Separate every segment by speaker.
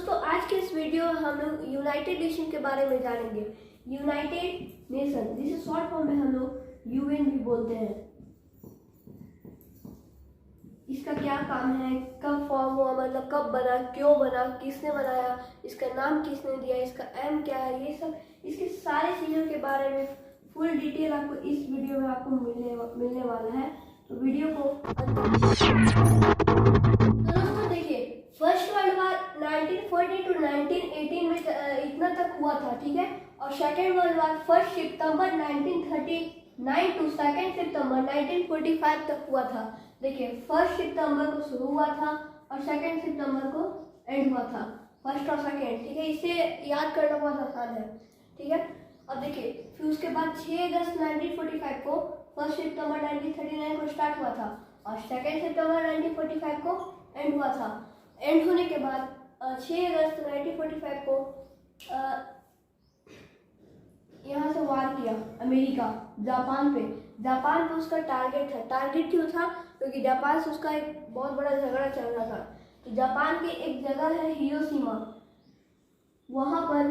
Speaker 1: दोस्तों, आज के इस वीडियो में हम लोग यूनाइटेड नेशन के बारे में जानेंगे। यूनाइटेड नेशन जिसे शॉर्ट फॉर्म में हम लोग यूएन भी बोलते हैं। इसका क्या काम है, कब फॉर्म हुआ, मतलब कब बना, क्यों बना, किसने बनाया, इसका नाम किसने दिया, इसका एम क्या है, ये सब इसके सारे चीज़ों के बारे में फुल डिटेल आपको इस वीडियो में आपको मिलने वाला है। तो वीडियो को दोस्तों देखिए, फर्स्ट वर्ल्ड वार 1940 टू 1918 में इतना तक हुआ था, ठीक है। और सेकेंड वर्ल्ड वार 1 सितंबर 1939 टू 2 सितंबर 1945 तक हुआ था। देखिए, 1 सितंबर को शुरू हुआ था और 2 सितंबर को एंड हुआ था। फर्स्ट और सेकेंड, ठीक है, इसे याद करना बहुत आसान है, ठीक है। अब देखिए, फिर उसके बाद 6 अगस्त 1945 को 1 सितंबर 1939 को स्टार्ट हुआ था और 2 सितंबर 1945 को एंड हुआ था। एंड होने के बाद 6 अगस्त 1945 को यहाँ से वार किया अमेरिका जापान पे उसका टारगेट था। टारगेट क्यों था? क्योंकि जापान से उसका एक बहुत बड़ा झगड़ा चल रहा था। तो जापान की एक जगह है हिरोशिमा, वहाँ पर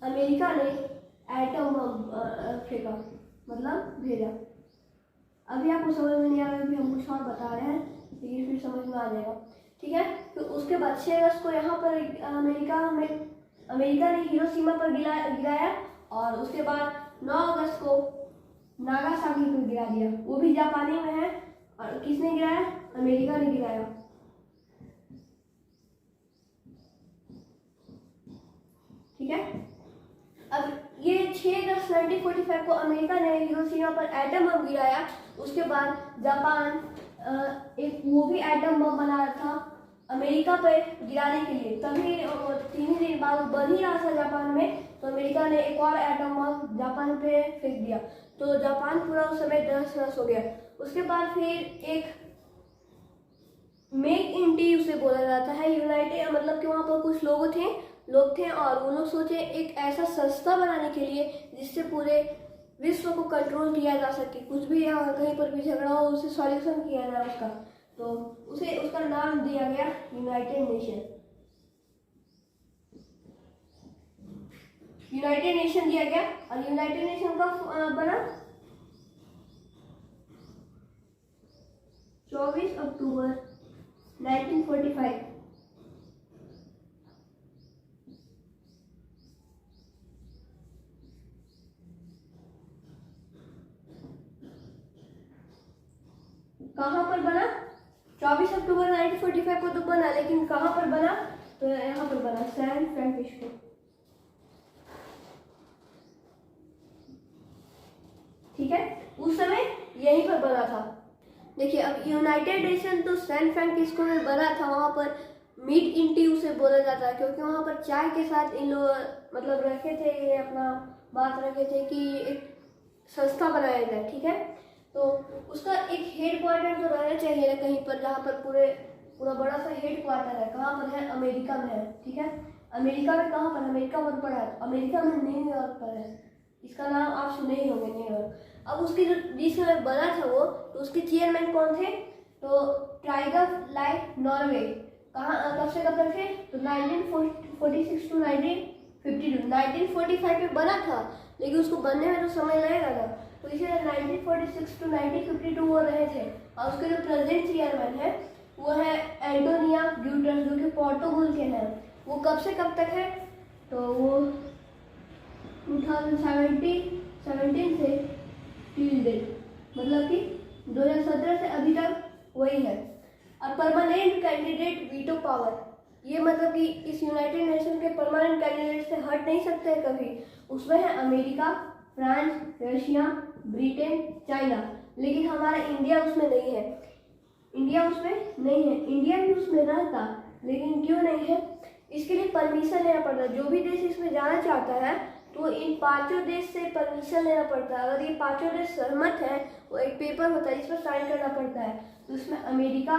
Speaker 1: अमेरिका ने एटम बम फेंका, मतलब भेजा। अभी आपको समझ में नहीं आ रहा है कि हम कुछ और बता रहे हैं, लेकिन फिर समझ में आ जाएगा, ठीक है। तो उसके बाद 6 अगस्त को यहाँ पर अमेरिका ने हिरोशिमा पर गिराया और उसके बाद 9 अगस्त को नागासाकी पर गिरा दिया। वो भी जापानी में है। और किसने गिराया? अमेरिका ने गिराया, ठीक है। अब ये 6 अगस्त 1945 को अमेरिका ने हिरोशिमा पर एटम बम गिराया। उसके बाद जापान एक वो भी एटम बम बना रहा था अमेरिका पे गिराने के लिए। तभी 3 ही दिन बाद बन ही रहा था जापान में, तो अमेरिका ने एक और एटम बम जापान पे फेंक दिया। तो जापान पूरा उस समय तहस-नहस हो गया। उसके बाद फिर एक मेक इन टी उसे बोला जाता है, यूनाइटेड, मतलब कि वहाँ पर कुछ लोग थे और वो लोग सोचे एक ऐसा संस्था बनाने के लिए जिससे पूरे विश्व को कंट्रोल किया जा सके। कुछ भी यहाँ कहीं पर भी झगड़ा हो उसे सॉल्यूशन किया जाए उसका, तो उसे उसका नाम दिया गया यूनाइटेड नेशन दिया गया। और यूनाइटेड नेशन का बना 24 अक्टूबर 1945। कहाँ पर बना? 24 अक्टूबर 1945 को तो बना, लेकिन कहाँ पर बना? तो यहाँ पर बना, सैन फ्रांसिस्को, ठीक है। उस समय यहीं पर बना था। देखिए, अब यूनाइटेड नेशन तो सैन फ्रांसिस्को में बना था। वहाँ पर मीट इन टी उसे बोला जाता है, क्योंकि वहाँ पर चाय के साथ इन लोग मतलब रखे थे, ये अपना बात रखे थे कि एक संस्था बनाया जाए, ठीक है। तो उसका एक हेड क्वार्टर तो रहना चाहिए ना कहीं पर, जहाँ पर पूरा बड़ा सा हेड क्वार्टर है। कहाँ पर है? अमेरिका में है, ठीक है। अमेरिका में कहाँ पर? अमेरिका बहुत बड़ा है। अमेरिका में न्यूयॉर्क पर है। इसका नाम आप सुने ही होंगे, न्यूयॉर्क। अब उसकी जिस समय बना था वो, तो उसके चेयरमैन कौन थे? तो ट्राइगव लाइक नॉर्वे। कहाँ, कब से कब तक थे? तो 1946 टू 1952। 1945 में बना था, लेकिन उसको बनने में तो समय लगेगा ना, तो इसीलिए 1946 टू 1952 वो रहे थे। और उसके जो प्रेजेंट चेयरमैन है वो है एंटोनियो गुटेरेस, जो कि पोर्टुगल के हैं। वो कब से कब तक है? तो वो 2017 से टिल डेट, मतलब कि 2017 से अभी तक वही है। और परमानेंट कैंडिडेट वीटो पावर, ये मतलब कि इस यूनाइटेड नेशन के परमानेंट कैंडिडेट से हट नहीं सकते हैं कभी। उसमें है America, France, Russia, Britain, China. लेकिन हमारा इंडिया उसमें नहीं है। इंडिया भी उसमें रहता, लेकिन क्यों नहीं है? इसके लिए परमिशन लेना पड़ता है। जो भी देश इसमें जाना चाहता है तो इन 5 देश से परमिशन लेना पड़ता है। अगर ये 5 देश सहमत है, वो एक पेपर होता है जिसमें साइन करना पड़ता है। तो इसमें अमेरिका,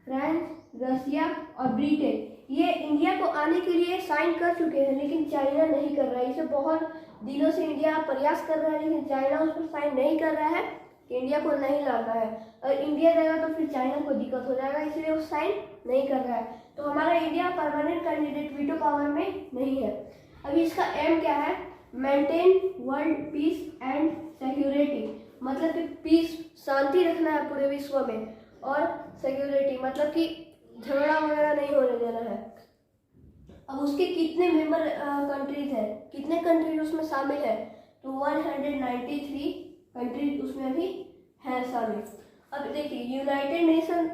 Speaker 1: फ्रांस, रशिया और ब्रिटेन ये इंडिया को आने के लिए साइन कर चुके हैं, लेकिन चाइना नहीं कर रहा है। इसे बहुत दिनों से इंडिया प्रयास कर रहा है, लेकिन चाइना उस पर साइन नहीं कर रहा है कि इंडिया को नहीं लाना है। अगर इंडिया देगा तो फिर चाइना को दिक्कत हो जाएगा, इसलिए वो साइन नहीं कर रहा है। तो हमारा India permanent candidate veto power में नहीं है। अभी इसका एम क्या है, maintain world peace and security, मतलब कि पीस शांति रखना है पूरे विश्व में, और सिक्योरिटी मतलब कि झगड़ा वगैरह नहीं होने देना है। अब उसके कितने मेंबर कंट्रीज है, कितने कंट्रीज उसमें शामिल है, तो 193 कंट्रीज उसमें अभी है शामिल। अब देखिए यूनाइटेड नेशन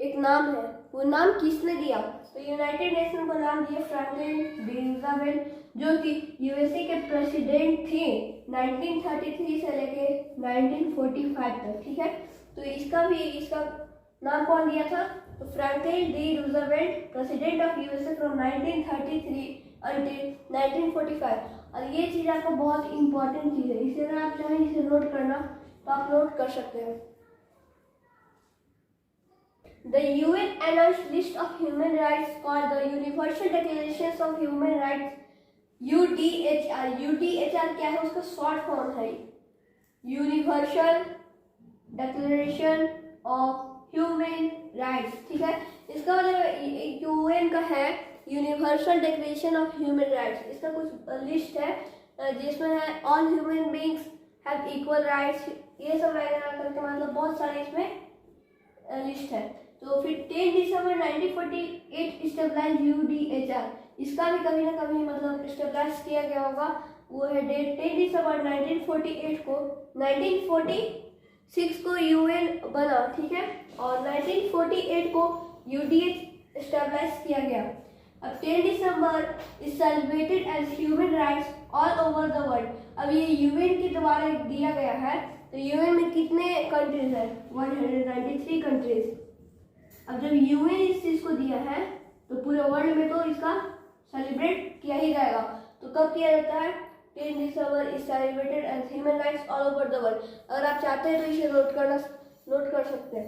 Speaker 1: एक नाम है, वो नाम किसने दिया, तो यूनाइटेड नेशन को नाम दिया फ्रैंकलिन डी रूजवेल्ट, जो कि यूएसए के प्रेसिडेंट थे 1933 से लेके 1945 तक, ठीक है। तो इसका नाम कौन दिया था, तो Franklin D Roosevelt, president of USA from 1933 until 1945। और ये चीज़ आपको बहुत इंपॉर्टेंट चीज़ है, इसे अगर आप चाहें इसे नोट करना तो आप नोट कर सकते हैं। The UN announced list of human rights called the Universal Declaration of Human Rights, UDHR। UDHR क्या है, उसका शॉर्ट फॉर्म है universal declaration of human rights, ठीक है। इसका मतलब यूएन का है universal declaration of human rights. इसका कुछ लिस्ट है जिसमें है all human beings have equal rights, ये सब वगैरह करके मतलब बहुत सारे इसमें लिस्ट है। तो फिर 10 दिसंबर 1948 स्टेबलाइज यूडीएचआर, इसका भी कभी ना कभी मतलब स्टेबलाइज किया गया होगा, वो है डेट 10 दिसंबर 1948 को। 1946 को यूएन बना, ठीक है, और 1948 को यूडीएच स्टेबलाइज किया गया। अब 10 December is celebrated as human rights all over the world. अब ये यूएन के द्वारा दिया गया है, तो यूएन में कितने कंट्रीज है, 193 कंट्रीज। अब जब यूएन इस चीज़ को दिया है तो पूरे वर्ल्ड में तो इसका सेलिब्रेट किया ही जाएगा। तो कब किया जाता है, 10 December is celebrated as human rights all over the world. अगर आप चाहते हैं तो इसे नोट कर सकते हैं।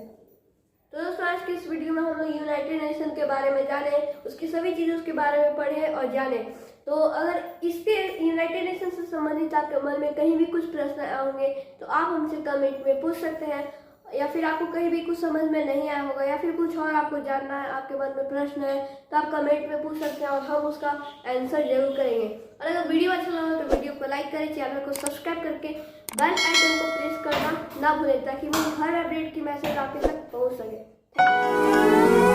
Speaker 1: तो दोस्तों आज की इस वीडियो में हम लोग यूनाइटेड नेशन के बारे में जाने, उसकी सभी चीज़ों उसके बारे में पढ़े और जाने। तो अगर इसके यूनाइटेड नेशन से संबंधित आपके मन में कहीं भी कुछ प्रश्न होंगे तो आप हमसे कमेंट में पूछ सकते हैं, या फिर आपको कहीं भी कुछ समझ में नहीं आया होगा या फिर कुछ और आपको जानना है, आपके मन में प्रश्न है, तो आप कमेंट में पूछ सकते हैं और हम उसका आंसर जरूर करेंगे। और अगर वीडियो अच्छा लगा तो वीडियो को लाइक करें, चैनल को सब्सक्राइब करके बेल आइकन को प्रेस करना ना भूलें, ताकि मेरी हर अपडेट की मैसेज आपके तक पहुंच सके।